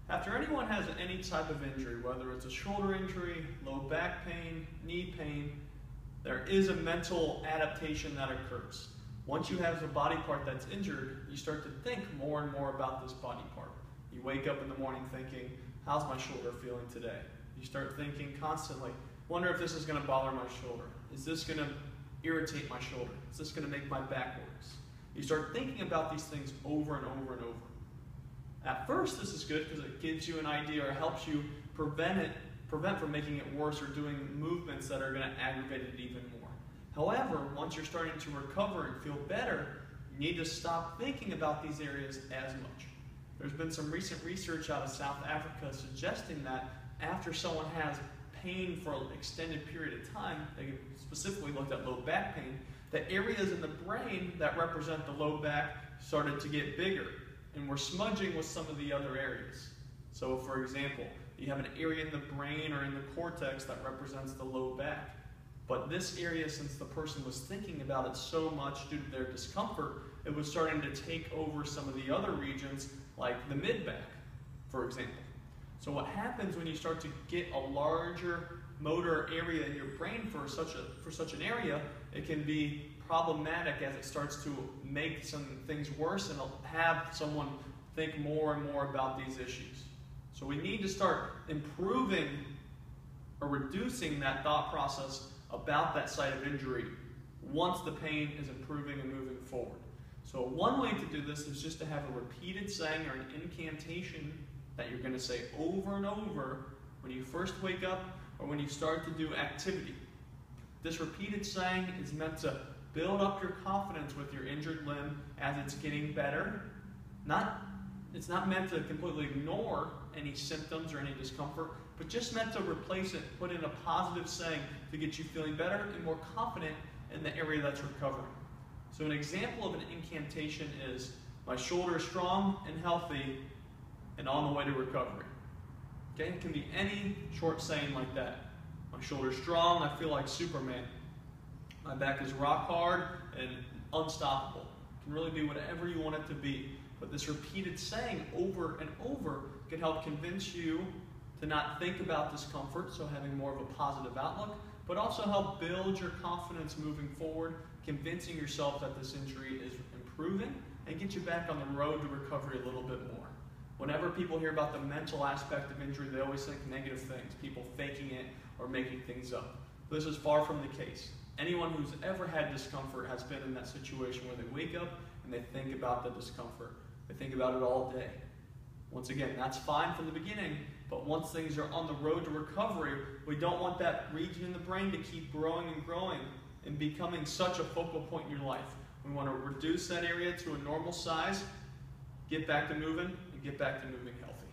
After anyone has any type of injury, whether it's a shoulder injury, low back pain, knee pain, there is a mental adaptation that occurs. Once you have a body part that's injured, you start to think more and more about this body part. You wake up in the morning thinking, how's my shoulder feeling today? You start thinking constantly, wonder if this is going to bother my shoulder. Is this going to irritate my shoulder? Is this going to make my back worse? You start thinking about these things over and over and over. At first, this is good because it gives you an idea or helps you prevent from making it worse or doing movements that are going to aggravate it even more. However, once you're starting to recover and feel better, you need to stop thinking about these areas as much. There's been some recent research out of South Africa suggesting that after someone has pain for an extended period of time, they specifically looked at low back pain, that areas in the brain that represent the low back started to get bigger and were smudging with some of the other areas. So for example, you have an area in the brain or in the cortex that represents the low back. But this area, since the person was thinking about it so much due to their discomfort, it was starting to take over some of the other regions, like the mid-back, for example. So what happens when you start to get a larger motor area in your brain for such an area, it can be problematic as it starts to make some things worse and have someone think more and more about these issues. So we need to start improving or reducing that thought process about that site of injury once the pain is improving and moving forward. So one way to do this is just to have a repeated saying or an incantation that you're going to say over and over when you first wake up or when you start to do activity. This repeated saying is meant to build up your confidence with your injured limb as it's getting better. It's not meant to completely ignore any symptoms or any discomfort, but just meant to replace it, put in a positive saying to get you feeling better and more confident in the area that's recovering. So an example of an incantation is, my shoulder is strong and healthy and on the way to recovery. Okay? It can be any short saying like that. My shoulder is strong, I feel like Superman. My back is rock hard and unstoppable. It can really be whatever you want it to be. But this repeated saying over and over can help convince you to not think about discomfort, so having more of a positive outlook, but also help build your confidence moving forward, convincing yourself that this injury is improving and get you back on the road to recovery a little bit more. Whenever people hear about the mental aspect of injury, they always think negative things, people faking it or making things up. This is far from the case. Anyone who's ever had discomfort has been in that situation where they wake up and they think about the discomfort. They think about it all day. Once again, that's fine from the beginning, but once things are on the road to recovery, we don't want that region in the brain to keep growing and growing and becoming such a focal point in your life. We want to reduce that area to a normal size, get back to moving, and get back to moving healthy.